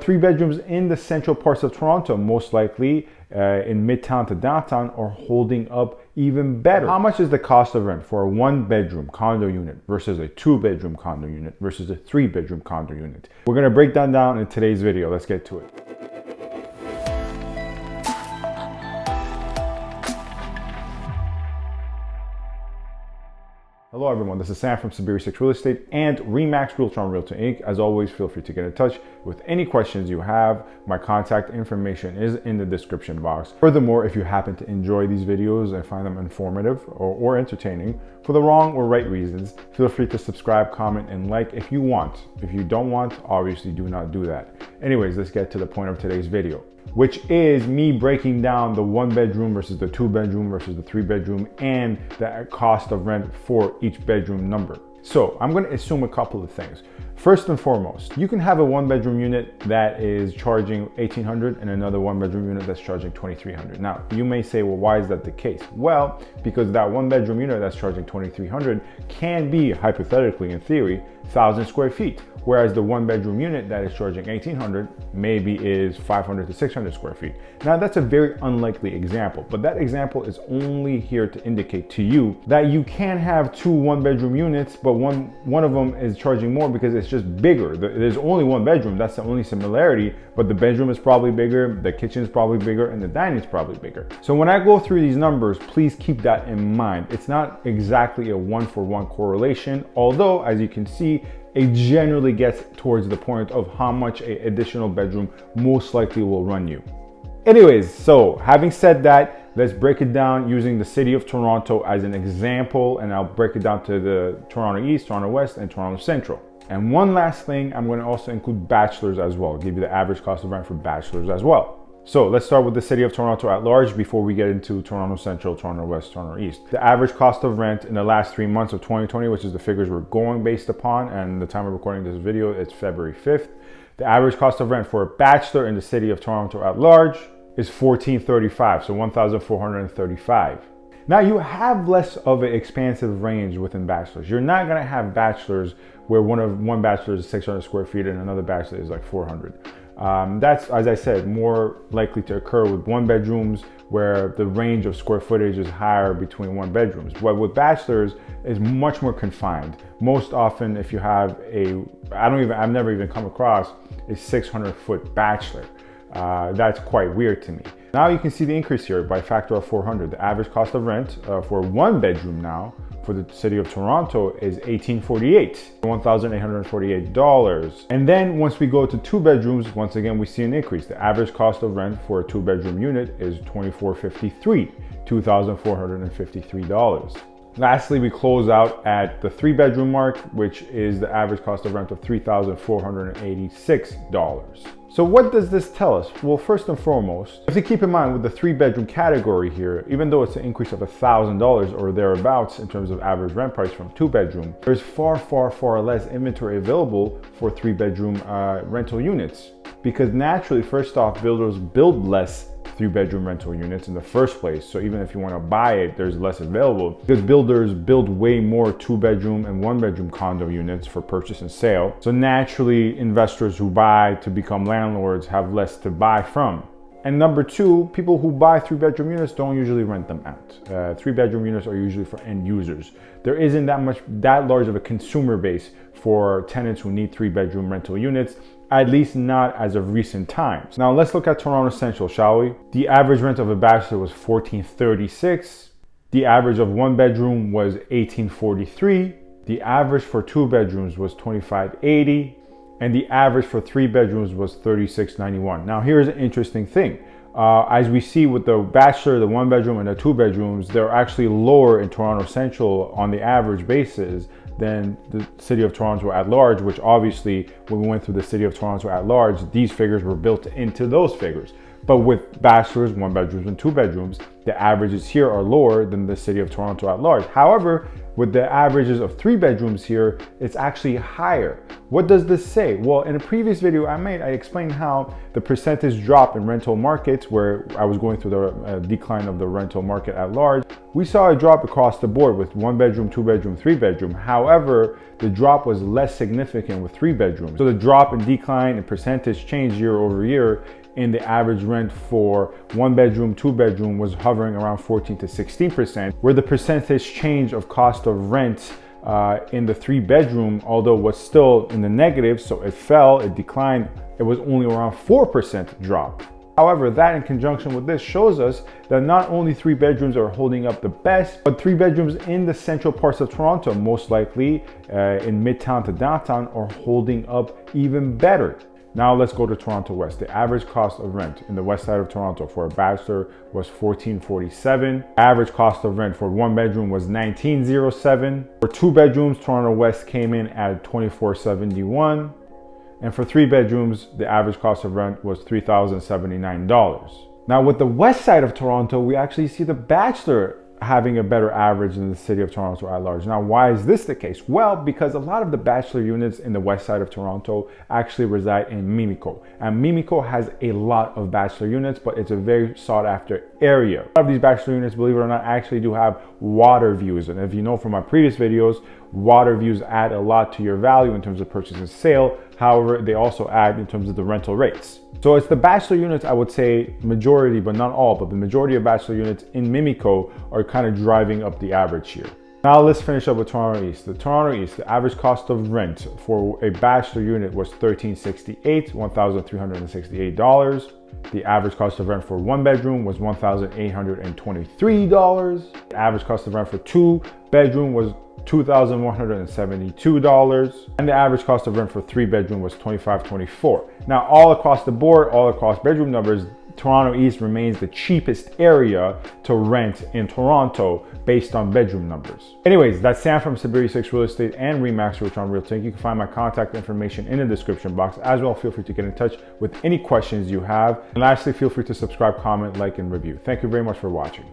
Three bedrooms in the central parts of Toronto, most likely in midtown to downtown, are holding up even better. How much is the cost of rent for a one bedroom condo unit versus a two bedroom condo unit versus a three bedroom condo unit? We're gonna break that down in today's video. Let's get to it. Hello everyone, this is Sam from SaberiSixRealEstate and Remax Realtron Realty Inc. As always, feel free to get in touch with any questions you have. My contact information is in the description box. Furthermore, if you happen to enjoy these videos and find them informative or entertaining for the wrong or right reasons, feel free to subscribe, comment, and like if you want. If you don't want, obviously do not do that. Anyways, let's get to the point of today's video, which is me breaking down the one bedroom versus the two bedroom versus the three bedroom and the cost of rent for each bedroom number. So I'm going to assume a couple of things. First and foremost, you can have a one bedroom unit that is charging $1,800 and another one bedroom unit that's charging $2,300. Now, you may say, well, why is that the case? Well, because that one bedroom unit that's charging $2,300 can be, hypothetically, in theory, 1,000 square feet. Whereas the one bedroom unit that is charging $1,800 maybe is 500 to 600 square feet. Now that's a very unlikely example, but that example is only here to indicate to you that you can have two one bedroom units, but one of them is charging more because it's just bigger. There's only one bedroom, that's the only similarity, but the bedroom is probably bigger, the kitchen is probably bigger, and the dining is probably bigger. So when I go through these numbers, please keep that in mind. It's not exactly a one-for-one correlation, although as you can see, it generally gets towards the point of how much an additional bedroom most likely will run you. Anyways, so having said that, let's break it down using the city of Toronto as an example, and I'll break it down to the Toronto East, Toronto West, and Toronto Central. And one last thing, I'm going to also include bachelors as well, give you the average cost of rent for bachelors as well. So let's start with the city of Toronto at large before we get into Toronto Central, Toronto West, Toronto East. The average cost of rent in the last 3 months of 2020, which is the figures we're going based upon, and the time of recording this video, it's February 5th. The average cost of rent for a bachelor in the city of Toronto at large is $1,435, so $1,435. Now you have less of an expansive range within bachelors. You're not gonna have bachelors where one bachelor is 600 square feet and another bachelor is like 400. That's, as I said, more likely to occur with one bedrooms where the range of square footage is higher between one bedrooms. But with bachelors, it's much more confined. Most often, if you have I've never even come across a 600-foot bachelor. That's quite weird to me. Now you can see the increase here by a factor of 400. The average cost of rent for one bedroom now for the city of Toronto is $1,848, $1,848. And then once we go to two bedrooms, once again, we see an increase. The average cost of rent for a two bedroom unit is $2,453, $2,453. Lastly, we close out at the three bedroom mark, which is the average cost of rent of $3,486. So what does this tell us? Well, first and foremost, you have to keep in mind with the three bedroom category here, even though it's an increase of $1,000 or thereabouts in terms of average rent price from two bedroom, there's far less inventory available for three bedroom rental units. Because naturally, first off, builders build less three bedroom rental units in the first place. So even if you want to buy it, there's less available because builders build way more two bedroom and one bedroom condo units for purchase and sale. So naturally, investors who buy to become landlords have less to buy from. And number two, people who buy three bedroom units don't usually rent them out. Three bedroom units are usually for end users. There isn't that large of a consumer base for tenants who need three bedroom rental units, at least not as of recent times. Now let's look at Toronto Central, shall we? The average rent of a bachelor was $1,436. The average of one bedroom was $1,843. The average for two bedrooms was $2,580. And the average for three bedrooms was $3,691. Now here's an interesting thing. As we see with the bachelor, the one bedroom and the two bedrooms, they're actually lower in Toronto Central on the average basis than the city of Toronto at large, which obviously when we went through the city of Toronto at large, these figures were built into those figures. But with bachelors, 1 bedrooms and 2 bedrooms, the averages here are lower than the city of Toronto at large. However, with the averages of 3 bedrooms here, it's actually higher. What does this say? Well, in a previous video I made, I explained how the percentage drop in rental markets, where I was going through the decline of the rental market at large, we saw a drop across the board with 1 bedroom, 2 bedroom, 3 bedroom. However, the drop was less significant with 3 bedrooms. So the drop in decline and percentage change year over year in the average rent for 1 bedroom, 2 bedroom was hovering around 14 to 16%, where the percentage change of cost of rent in the 3 bedroom, although was still in the negative, so it fell, it declined, it was only around 4% drop. However, that in conjunction with this shows us that not only 3 bedrooms are holding up the best, but 3 bedrooms in the central parts of Toronto, most likely in Midtown to downtown, are holding up even better. Now let's go to Toronto West. The average cost of rent in the west side of Toronto for a bachelor was $14.47. Average cost of rent for 1 bedroom was $19.07. For 2 bedrooms, Toronto West came in at $24.71. And for 3 bedrooms, the average cost of rent was $3,079. Now with the west side of Toronto, we actually see the bachelor having a better average than the city of Toronto at large. Now, why is this the case? Well, because a lot of the bachelor units in the west side of Toronto actually reside in Mimico. And Mimico has a lot of bachelor units, but it's a very sought after area. A lot of these bachelor units, believe it or not, actually do have water views. And if you know from my previous videos, water views add a lot to your value in terms of purchase and sale. However, they also add in terms of the rental rates. So it's the bachelor units, I would say majority, but not all, but the majority of bachelor units in Mimico are kind of driving up the average here. Now let's finish up with Toronto East. The Toronto East, the average cost of rent for a bachelor unit was $1,368, $1,368. The average cost of rent for 1 bedroom was $1,823. The average cost of rent for 2 bedroom was $2,172, and the average cost of rent for 3 bedroom was $2,524. Now, all across the board, all across bedroom numbers, Toronto East remains the cheapest area to rent in Toronto based on bedroom numbers. Anyways, that's Sam from Saberi Real Estate and Remax Realtron Realty. You can find my contact information in the description box. As well, feel free to get in touch with any questions you have. And lastly, feel free to subscribe, comment, like, and review. Thank you very much for watching.